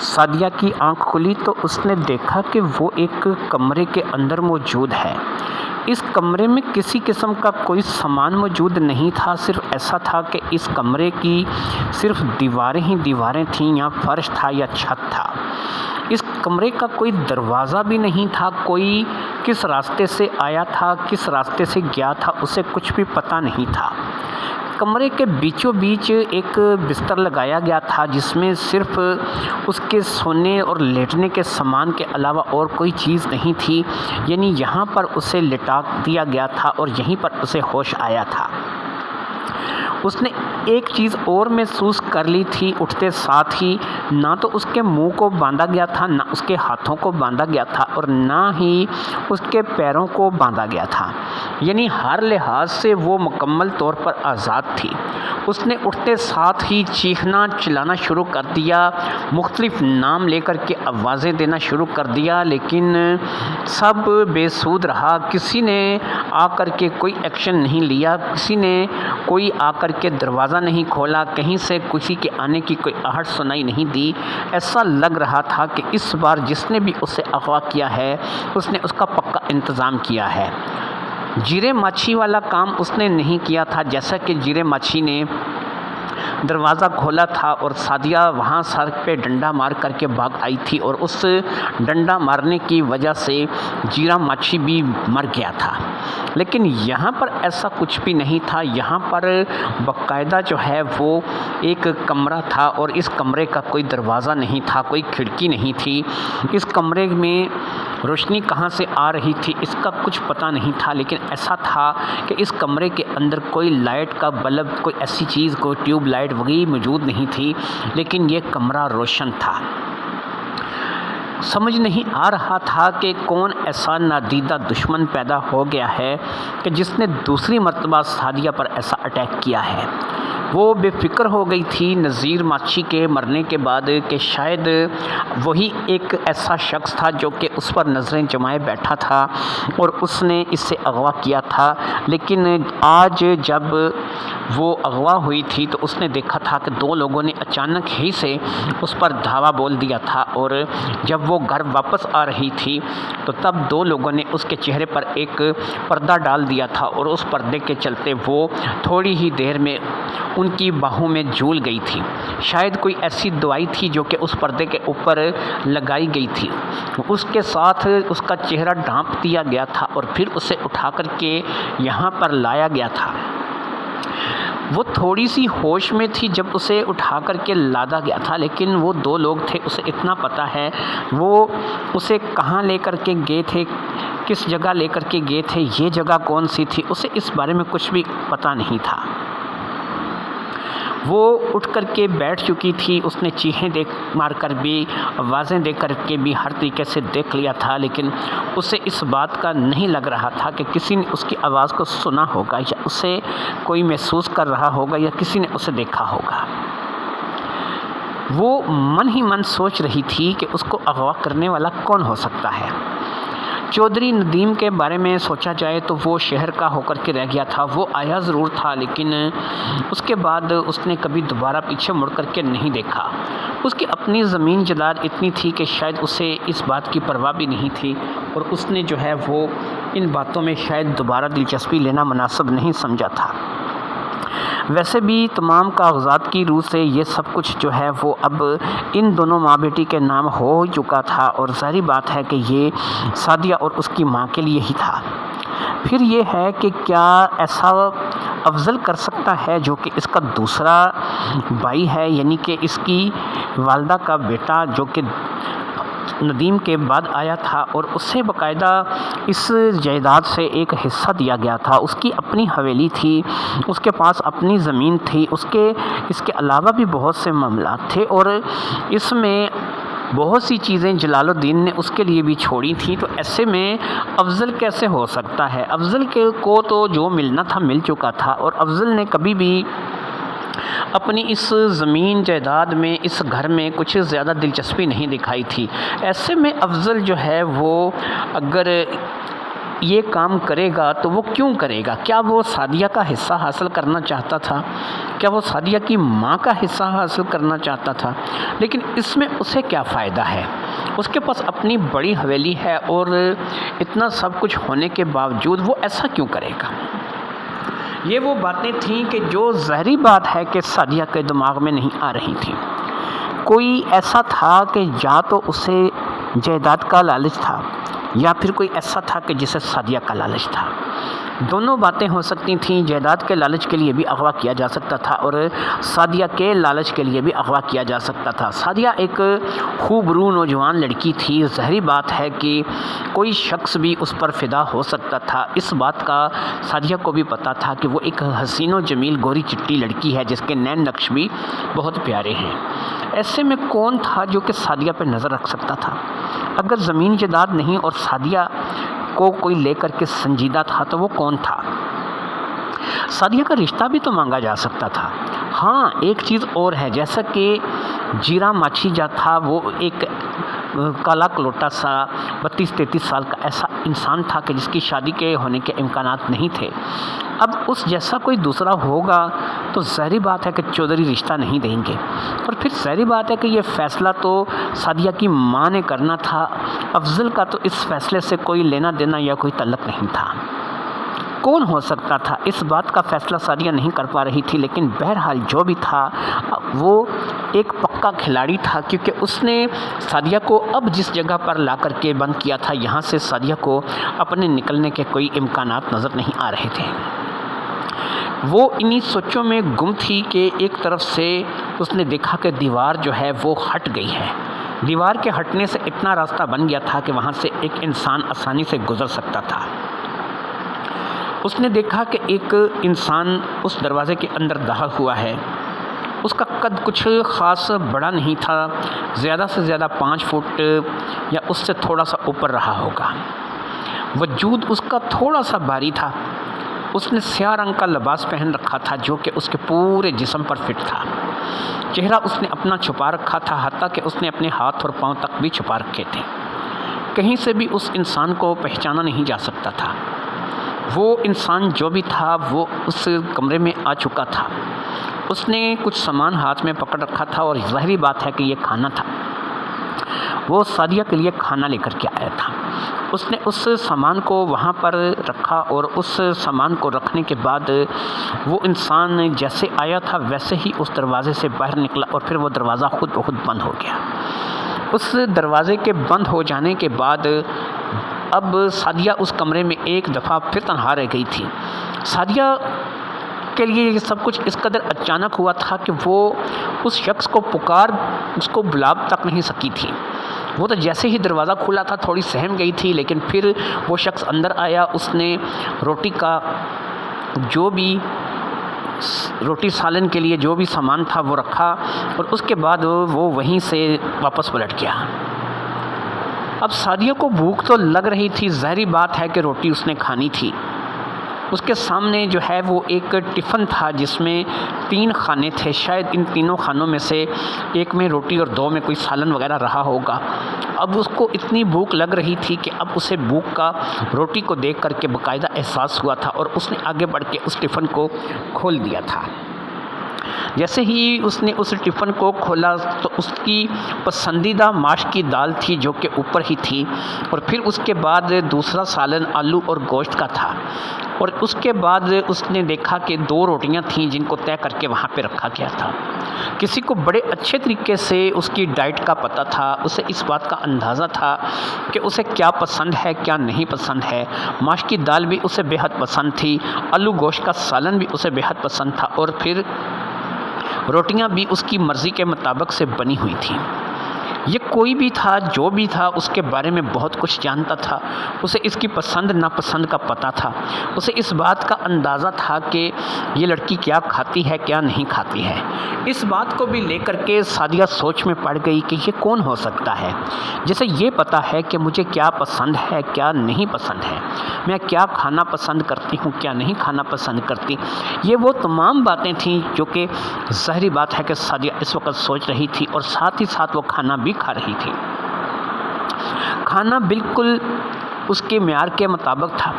سعدیہ کی آنکھ کھلی تو اس نے دیکھا کہ وہ ایک کمرے کے اندر موجود ہے۔ اس کمرے میں کسی قسم کا کوئی سامان موجود نہیں تھا، صرف ایسا تھا کہ اس کمرے کی صرف دیواریں ہی دیواریں تھیں، یا فرش تھا یا چھت تھا۔ اس کمرے کا کوئی دروازہ بھی نہیں تھا، کوئی کس راستے سے آیا تھا کس راستے سے گیا تھا اسے کچھ بھی پتہ نہیں تھا۔ کمرے کے بیچوں بیچ ایک بستر لگایا گیا تھا جس میں صرف اس کے سونے اور لیٹنے کے سامان کے علاوہ اور کوئی چیز نہیں تھی، یعنی یہاں پر اسے لٹا دیا گیا تھا اور یہیں پر اسے ہوش آیا تھا۔ اس نے ایک چیز اور محسوس کر لی تھی، اٹھتے ساتھ ہی نہ تو اس کے منہ کو باندھا گیا تھا، نہ اس کے ہاتھوں کو باندھا گیا تھا، اور نہ ہی اس کے پیروں کو باندھا گیا تھا، یعنی ہر لحاظ سے وہ مکمل طور پر آزاد تھی۔ اس نے اٹھتے ساتھ ہی چیخنا چلانا شروع کر دیا، مختلف نام لے کر کے آوازیں دینا شروع کر دیا، لیکن سب بے سود رہا۔ کسی نے آ کر کے کوئی ایکشن نہیں لیا، کسی نے کوئی آ کر کے دروازہ نہیں کھولا، کہیں سے کسی کے آنے کی کوئی آہٹ سنائی نہیں دی۔ ایسا لگ رہا تھا کہ اس بار جس نے بھی اسے اغوا کیا ہے اس نے اس کا پکا انتظام کیا ہے۔ جیرے ماچھی والا کام اس نے نہیں کیا تھا، جیسا کہ جیرے ماچھی نے دروازہ کھولا تھا اور سعدیہ وہاں سر پہ ڈنڈا مار کر کے بھاگ آئی تھی، اور اس ڈنڈا مارنے کی وجہ سے جیرا ماچھی بھی مر گیا تھا۔ لیکن یہاں پر ایسا کچھ بھی نہیں تھا، یہاں پر باقاعدہ جو ہے وہ ایک کمرہ تھا، اور اس کمرے کا کوئی دروازہ نہیں تھا، کوئی کھڑکی نہیں تھی۔ اس کمرے میں روشنی کہاں سے آ رہی تھی اس کا کچھ پتہ نہیں تھا، لیکن ایسا تھا کہ اس کمرے کے اندر کوئی لائٹ کا بلب، کوئی ایسی چیز، کوئی ٹیوب لائٹ وغیرہ موجود نہیں تھی، لیکن یہ کمرہ روشن تھا۔ سمجھ نہیں آ رہا تھا کہ کون ایسا نادیدہ دشمن پیدا ہو گیا ہے کہ جس نے دوسری مرتبہ سعدیہ پر ایسا اٹیک کیا ہے۔ وہ بے فکر ہو گئی تھی نذیر ماچھی کے مرنے کے بعد کہ شاید وہی ایک ایسا شخص تھا جو کہ اس پر نظریں جمائے بیٹھا تھا اور اس نے اس سے اغوا کیا تھا۔ لیکن آج جب وہ اغوا ہوئی تھی تو اس نے دیکھا تھا کہ دو لوگوں نے اچانک ہی سے اس پر دھاوا بول دیا تھا، اور جب وہ گھر واپس آ رہی تھی تو تب دو لوگوں نے اس کے چہرے پر ایک پردہ ڈال دیا تھا، اور اس پردے کے چلتے وہ تھوڑی ہی دیر میں ان کی باہوں میں جھول گئی تھی۔ شاید کوئی ایسی دوائی تھی جو کہ اس پردے کے اوپر لگائی گئی تھی۔ اس کے ساتھ اس کا چہرہ ڈھانپ دیا گیا تھا اور پھر اسے اٹھا کر کے یہاں پر لایا گیا تھا۔ وہ تھوڑی سی ہوش میں تھی جب اسے اٹھا کر کے لادا گیا تھا، لیکن وہ دو لوگ تھے، اسے اتنا پتہ ہے وہ اسے کہاں لے کر کے گئے تھے، کس جگہ لے کر کے گئے تھے، یہ جگہ کون سی تھی، اسے اس بارے میں کچھ بھی پتہ نہیں تھا۔ وہ اٹھ کر کے بیٹھ چکی تھی، اس نے چیخیں مار کر بھی، آوازیں دے کر کے بھی ہر طریقے سے دیکھ لیا تھا، لیکن اسے اس بات کا نہیں لگ رہا تھا کہ کسی نے اس کی آواز کو سنا ہوگا، یا اسے کوئی محسوس کر رہا ہوگا، یا کسی نے اسے دیکھا ہوگا۔ وہ من ہی من سوچ رہی تھی کہ اس کو اغوا کرنے والا کون ہو سکتا ہے۔ چودھری ندیم کے بارے میں سوچا جائے تو وہ شہر کا ہو کر کے رہ گیا تھا، وہ آیا ضرور تھا، لیکن اس کے بعد اس نے کبھی دوبارہ پیچھے مڑ کر کے نہیں دیکھا۔ اس کی اپنی زمین جائیداد اتنی تھی کہ شاید اسے اس بات کی پرواہ بھی نہیں تھی، اور اس نے جو ہے وہ ان باتوں میں شاید دوبارہ دلچسپی لینا مناسب نہیں سمجھا تھا۔ ویسے بھی تمام کاغذات کی روح سے یہ سب کچھ جو ہے وہ اب ان دونوں ماں بیٹی کے نام ہو چکا تھا، اور ظاہری بات ہے کہ یہ سعدیہ اور اس کی ماں کے لیے ہی تھا۔ پھر یہ ہے کہ کیا ایسا افضل کر سکتا ہے جو کہ اس کا دوسرا بھائی ہے، یعنی کہ اس کی والدہ کا بیٹا جو کہ ندیم کے بعد آیا تھا، اور اسے باقاعدہ اس جائیداد سے ایک حصہ دیا گیا تھا۔ اس کی اپنی حویلی تھی، اس کے پاس اپنی زمین تھی، اس کے علاوہ بھی بہت سے معاملات تھے، اور اس میں بہت سی چیزیں جلال الدین نے اس کے لیے بھی چھوڑی تھیں۔ تو ایسے میں افضل کیسے ہو سکتا ہے؟ افضل کو تو جو ملنا تھا مل چکا تھا، اور افضل نے کبھی بھی اپنی اس زمین جائیداد میں، اس گھر میں کچھ زیادہ دلچسپی نہیں دکھائی تھی۔ ایسے میں افضل جو ہے وہ اگر یہ کام کرے گا تو وہ کیوں کرے گا؟ کیا وہ سعدیہ کا حصہ حاصل کرنا چاہتا تھا؟ کیا وہ سعدیہ کی ماں کا حصہ حاصل کرنا چاہتا تھا؟ لیکن اس میں اسے کیا فائدہ ہے؟ اس کے پاس اپنی بڑی حویلی ہے اور اتنا سب کچھ ہونے کے باوجود وہ ایسا کیوں کرے گا؟ یہ وہ باتیں تھیں کہ جو ظاہری بات ہے کہ سعدیہ کے دماغ میں نہیں آ رہی تھیں۔ کوئی ایسا تھا کہ یا تو اسے جائیداد کا لالچ تھا یا پھر کوئی ایسا تھا کہ جسے سعدیہ کا لالچ تھا۔ دونوں باتیں ہو سکتی تھیں۔ جائیداد کے لالچ کے لیے بھی اغوا کیا جا سکتا تھا اور سعدیہ کے لالچ کے لیے بھی اغوا کیا جا سکتا تھا۔ سعدیہ ایک خوبرو نوجوان لڑکی تھی۔ ظاہری بات ہے کہ کوئی شخص بھی اس پر فدا ہو سکتا تھا۔ اس بات کا سعدیہ کو بھی پتہ تھا کہ وہ ایک حسین و جمیل گوری چٹی لڑکی ہے جس کے نین نقش بھی بہت پیارے ہیں۔ ایسے میں کون تھا جو کہ سعدیہ پہ نظر رکھ سکتا تھا؟ اگر زمین جائیداد نہیں اور سعدیہ کو کوئی لے کر کے سنجیدہ تھا تو وہ کون تھا؟ سعدیہ کا رشتہ بھی تو مانگا جا سکتا تھا۔ ہاں، ایک چیز اور ہے، جیسا کہ جیرا ماچھی جا تھا، وہ ایک کالا کلوٹا سا 32-33 سال کا ایسا انسان تھا کہ جس کی شادی کے ہونے کے امکانات نہیں تھے۔ اب اس جیسا کوئی دوسرا ہوگا تو ظاہری بات ہے کہ چودھری رشتہ نہیں دیں گے، اور پھر ظاہری بات ہے کہ یہ فیصلہ تو سعدیہ کی ماں نے کرنا تھا۔ افضل کا تو اس فیصلے سے کوئی لینا دینا یا کوئی تعلق نہیں تھا۔ کون ہو سکتا تھا؟ اس بات کا فیصلہ سعدیہ نہیں کر پا رہی تھی، لیکن بہرحال جو بھی تھا وہ ایک پکا کھلاڑی تھا، کیونکہ اس نے سعدیہ کو اب جس جگہ پر لا کر کے بند کیا تھا، یہاں سے سعدیہ کو اپنے نکلنے کے کوئی امکانات نظر نہیں آ رہے تھے۔ وہ انہی سوچوں میں گم تھی کہ ایک طرف سے اس نے دیکھا کہ دیوار جو ہے وہ ہٹ گئی ہے۔ دیوار کے ہٹنے سے اتنا راستہ بن گیا تھا کہ وہاں سے ایک انسان آسانی سے گزر سکتا تھا۔ اس نے دیکھا کہ ایک انسان اس دروازے کے اندر داخل ہوا ہے۔ اس کا قد کچھ خاص بڑا نہیں تھا، زیادہ سے زیادہ 5 فٹ یا اس سے تھوڑا سا اوپر رہا ہوگا۔ وجود اس کا تھوڑا سا بھاری تھا۔ اس نے سیاہ رنگ کا لباس پہن رکھا تھا جو کہ اس کے پورے جسم پر فٹ تھا۔ چہرہ اس نے اپنا چھپا رکھا تھا، حتیٰ کہ اس نے اپنے ہاتھ اور پاؤں تک بھی چھپا رکھے تھے۔ کہیں سے بھی اس انسان کو پہچانا نہیں جا سکتا تھا۔ وہ انسان جو بھی تھا وہ اس کمرے میں آ چکا تھا۔ اس نے کچھ سامان ہاتھ میں پکڑ رکھا تھا اور ظاہری بات ہے کہ یہ کھانا تھا۔ وہ سعدیہ کے لیے کھانا لے کر کے آیا تھا۔ اس نے اس سامان کو وہاں پر رکھا اور اس سامان کو رکھنے کے بعد وہ انسان جیسے آیا تھا ویسے ہی اس دروازے سے باہر نکلا اور پھر وہ دروازہ خود بخود بند ہو گیا۔ اس دروازے کے بند ہو جانے کے بعد اب سعدیہ اس کمرے میں ایک دفعہ پھر تنہا رہ گئی تھی۔ سعدیہ کے لیے یہ سب کچھ اس قدر اچانک ہوا تھا کہ وہ اس شخص کو اس کو بلا تک نہیں سکی تھی۔ وہ تو جیسے ہی دروازہ کھلا تھا تھوڑی سہم گئی تھی، لیکن پھر وہ شخص اندر آیا۔ اس نے روٹی سالن کے لیے جو بھی سامان تھا وہ رکھا اور اس کے بعد وہ وہیں سے واپس پلٹ گیا۔ اب سعدیہ کو بھوک تو لگ رہی تھی، ظاہری بات ہے کہ روٹی اس نے کھانی تھی۔ اس کے سامنے جو ہے وہ ایک ٹفن تھا جس میں 3 خانے تھے، شاید ان تینوں خانوں میں سے ایک میں روٹی اور 2 میں کوئی سالن وغیرہ رہا ہوگا۔ اب اس کو اتنی بھوک لگ رہی تھی کہ اب اسے بھوک کا روٹی کو دیکھ کر کے باقاعدہ احساس ہوا تھا اور اس نے آگے بڑھ کے اس ٹفن کو کھول دیا تھا۔ جیسے ہی اس نے اس ٹفن کو کھولا تو اس کی پسندیدہ ماش کی دال تھی جو کہ اوپر ہی تھی، اور پھر اس کے بعد دوسرا سالن آلو اور گوشت کا تھا، اور اس کے بعد اس نے دیکھا کہ 2 روٹیاں تھیں جن کو طے کر کے وہاں پہ رکھا گیا تھا۔ کسی کو بڑے اچھے طریقے سے اس کی ڈائٹ کا پتہ تھا، اسے اس بات کا اندازہ تھا کہ اسے کیا پسند ہے کیا نہیں پسند ہے۔ ماش کی دال بھی اسے بے حد پسند تھی، آلو گوشت کا سالن بھی اسے بے حد پسند تھا، اور پھر روٹیاں بھی اس کی مرضی کے مطابق سے بنی ہوئی تھیں۔ یہ کوئی بھی تھا جو بھی تھا اس کے بارے میں بہت کچھ جانتا تھا، اسے اس کی پسند ناپسند کا پتہ تھا، اسے اس بات کا اندازہ تھا کہ یہ لڑکی کیا کھاتی ہے کیا نہیں کھاتی ہے۔ اس بات کو بھی لے کر کے سعدیہ سوچ میں پڑ گئی کہ یہ کون ہو سکتا ہے جسے یہ پتہ ہے کہ مجھے کیا پسند ہے کیا نہیں پسند ہے، میں کیا کھانا پسند کرتی ہوں کیا نہیں کھانا پسند کرتی۔ یہ وہ تمام باتیں تھیں جو کہ ظاہری بات ہے کہ سعدیہ اس وقت سوچ رہی تھی، اور ساتھ ہی ساتھ وہ کھانا بھی کھا رہی تھی۔ کھانا بالکل اس کے معیار کے مطابق تھا،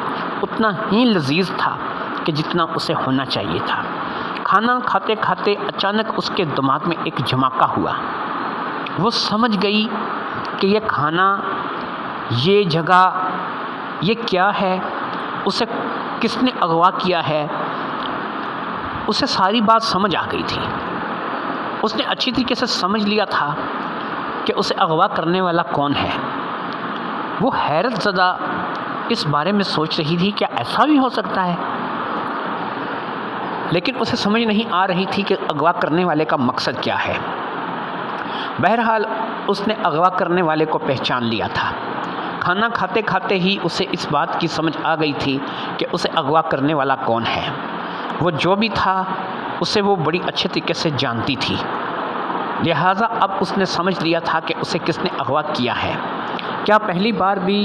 اتنا ہی لذیذ تھا کہ جتنا اسے ہونا چاہیے تھا۔ کھانا کھاتے کھاتے اچانک اس کے دماغ میں ایک جھماکہ ہوا۔ وہ سمجھ گئی کہ یہ کھانا، یہ جگہ، یہ کیا ہے، اسے کس نے اغوا کیا ہے۔ اسے ساری بات سمجھ آ گئی تھی۔ اس نے اچھی طریقے سے سمجھ لیا تھا کہ اسے اغوا کرنے والا کون ہے۔ وہ حیرت زدہ اس بارے میں سوچ رہی تھی کہ ایسا بھی ہو سکتا ہے، لیکن اسے سمجھ نہیں آ رہی تھی کہ اغوا کرنے والے کا مقصد کیا ہے۔ بہرحال اس نے اغوا کرنے والے کو پہچان لیا تھا۔ کھانا کھاتے کھاتے ہی اسے اس بات کی سمجھ آ گئی تھی کہ اسے اغوا کرنے والا کون ہے۔ وہ جو بھی تھا اسے وہ بڑی اچھے طریقے سے جانتی تھی، لہٰذا اب اس نے سمجھ لیا تھا کہ اسے کس نے اغوا کیا ہے۔ کیا پہلی بار بھی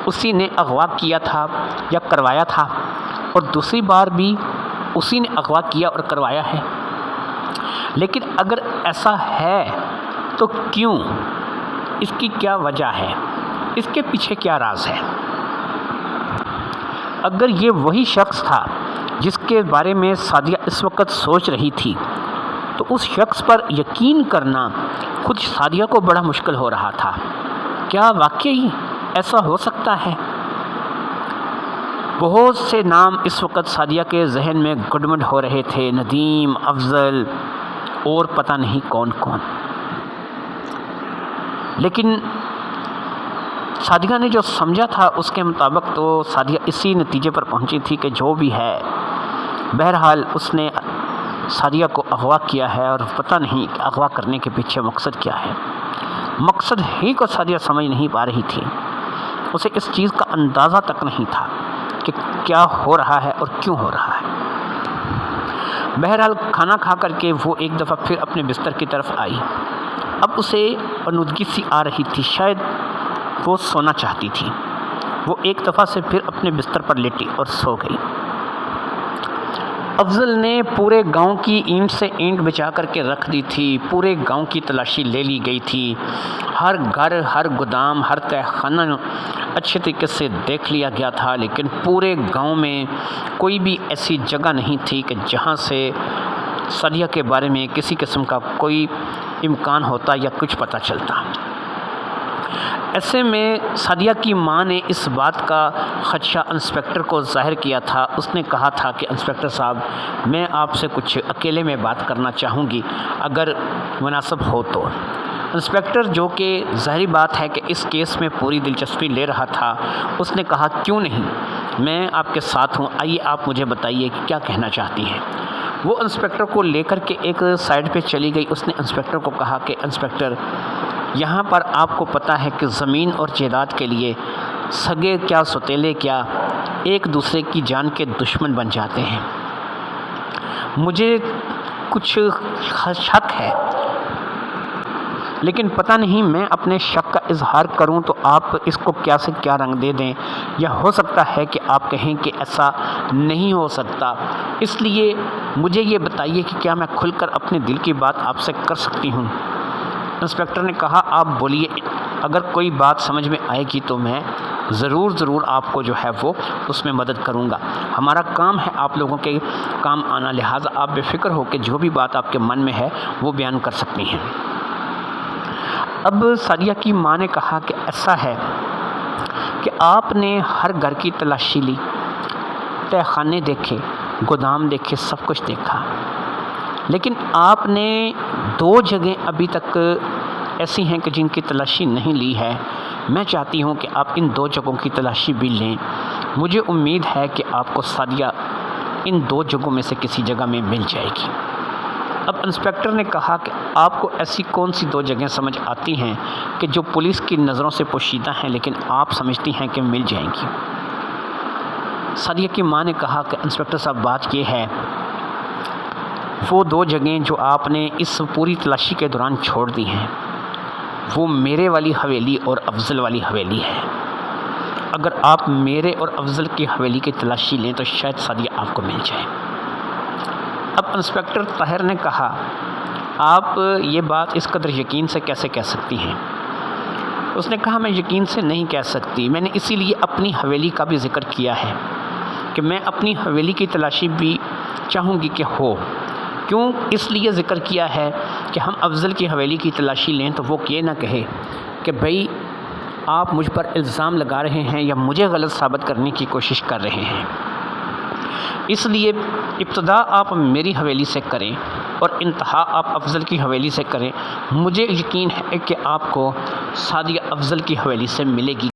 اسی نے اغوا کیا تھا یا کروایا تھا، اور دوسری بار بھی اسی نے اغوا کیا اور کروایا ہے؟ لیکن اگر ایسا ہے تو کیوں؟ اس کی کیا وجہ ہے؟ اس کے پیچھے کیا راز ہے؟ اگر یہ وہی شخص تھا جس کے بارے میں سعدیہ اس وقت سوچ رہی تھی، تو اس شخص پر یقین کرنا خود سعدیہ کو بڑا مشکل ہو رہا تھا۔ کیا واقعی ایسا ہو سکتا ہے؟ بہت سے نام اس وقت سعدیہ کے ذہن میں گڈمڈ ہو رہے تھے، ندیم، افضل اور پتہ نہیں کون کون۔ لیکن سعدیہ نے جو سمجھا تھا اس کے مطابق تو سعدیہ اسی نتیجے پر پہنچی تھی کہ جو بھی ہے، بہرحال اس نے سعدیہ کو اغوا کیا ہے، اور پتہ نہیں کہ اغوا کرنے کے پیچھے مقصد کیا ہے۔ مقصد ہی کو سعدیہ سمجھ نہیں پا رہی تھی۔ اسے اس چیز کا اندازہ تک نہیں تھا کہ کیا ہو رہا ہے اور کیوں ہو رہا ہے۔ بہرحال کھانا کھا کر کے وہ ایک دفعہ پھر اپنے بستر کی طرف آئی۔ اب اسے آلودگی سی آ رہی تھی، شاید وہ سونا چاہتی تھی۔ وہ ایک دفعہ سے پھر اپنے بستر پر لیٹی اور سو گئی۔ افضل نے پورے گاؤں کی اینٹ سے اینٹ بچا کر کے رکھ دی تھی، پورے گاؤں کی تلاشی لے لی گئی تھی، ہر گھر، ہر گودام، ہر تہہ خانہ اچھے طریقے سے دیکھ لیا گیا تھا، لیکن پورے گاؤں میں کوئی بھی ایسی جگہ نہیں تھی کہ جہاں سے سعدیہ کے بارے میں کسی قسم کا کوئی امکان ہوتا یا کچھ پتہ چلتا۔ ایسے میں سعدیہ کی ماں نے اس بات کا خدشہ انسپکٹر کو ظاہر کیا تھا۔ اس نے کہا تھا کہ انسپکٹر صاحب، میں آپ سے کچھ اکیلے میں بات کرنا چاہوں گی، اگر مناسب ہو تو۔ انسپکٹر، جو کہ ظاہری بات ہے کہ اس کیس میں پوری دلچسپی لے رہا تھا، اس نے کہا کیوں نہیں، میں آپ کے ساتھ ہوں، آئیے آپ مجھے بتائیے کہ کیا کہنا چاہتی ہیں۔ وہ انسپکٹر کو لے کر کے ایک سائڈ پہ چلی گئی۔ اس نے انسپکٹر کو کہا کہ انسپکٹر، یہاں پر آپ کو پتہ ہے کہ زمین اور جائیداد کے لیے سگے کیا سوتیلے کیا ایک دوسرے کی جان کے دشمن بن جاتے ہیں۔ مجھے کچھ شک ہے، لیکن پتہ نہیں میں اپنے شک کا اظہار کروں تو آپ اس کو کیا سے کیا رنگ دے دیں، یا ہو سکتا ہے کہ آپ کہیں کہ ایسا نہیں ہو سکتا۔ اس لیے مجھے یہ بتائیے کہ کیا میں کھل کر اپنے دل کی بات آپ سے کر سکتی ہوں۔ انسپکٹر نے کہا آپ بولیے، اگر کوئی بات سمجھ میں آئے گی تو میں ضرور آپ کو جو ہے وہ اس میں مدد کروں گا۔ ہمارا کام ہے آپ لوگوں کے کام آنا، لہٰذا آپ بے فکر ہو کہ جو بھی بات آپ کے من میں ہے وہ بیان کر سکتی ہیں۔ اب سعدیہ کی ماں نے کہا کہ ایسا ہے کہ آپ نے ہر گھر کی تلاشی لی، تہہ خانے دیکھے، گودام دیکھے، سب کچھ دیکھا، لیکن آپ نے 2 جگہیں ابھی تک ایسی ہیں کہ جن کی تلاشی نہیں لی ہے۔ میں چاہتی ہوں کہ آپ ان 2 جگہوں کی تلاشی بھی لیں۔ مجھے امید ہے کہ آپ کو سعدیہ ان 2 جگہوں میں سے کسی جگہ میں مل جائے گی۔ اب انسپکٹر نے کہا کہ آپ کو ایسی کون سی 2 جگہیں سمجھ آتی ہیں کہ جو پولیس کی نظروں سے پوشیدہ ہیں لیکن آپ سمجھتی ہیں کہ مل جائیں گی؟ سعدیہ کی ماں نے کہا کہ انسپکٹر صاحب، بات یہ ہے، وہ 2 جگہیں جو آپ نے اس پوری تلاشی کے دوران چھوڑ دی ہیں، وہ میرے والی حویلی اور افضل والی حویلی ہے۔ اگر آپ میرے اور افضل کی حویلی کی تلاشی لیں تو شاید سعدیہ آپ کو مل جائے۔ اب انسپکٹر طاہر نے کہا آپ یہ بات اس قدر یقین سے کیسے کہہ سکتی ہیں؟ اس نے کہا میں یقین سے نہیں کہہ سکتی، میں نے اسی لیے اپنی حویلی کا بھی ذکر کیا ہے کہ میں اپنی حویلی کی تلاشی بھی چاہوں گی کہ ہو۔ کیوں اس لیے ذکر کیا ہے کہ ہم افضل کی حویلی کی تلاشی لیں تو وہ یہ نہ کہے کہ بھئی آپ مجھ پر الزام لگا رہے ہیں یا مجھے غلط ثابت کرنے کی کوشش کر رہے ہیں۔ اس لیے ابتدا آپ میری حویلی سے کریں اور انتہا آپ افضل کی حویلی سے کریں۔ مجھے یقین ہے کہ آپ کو سعدیہ افضل کی حویلی سے ملے گی۔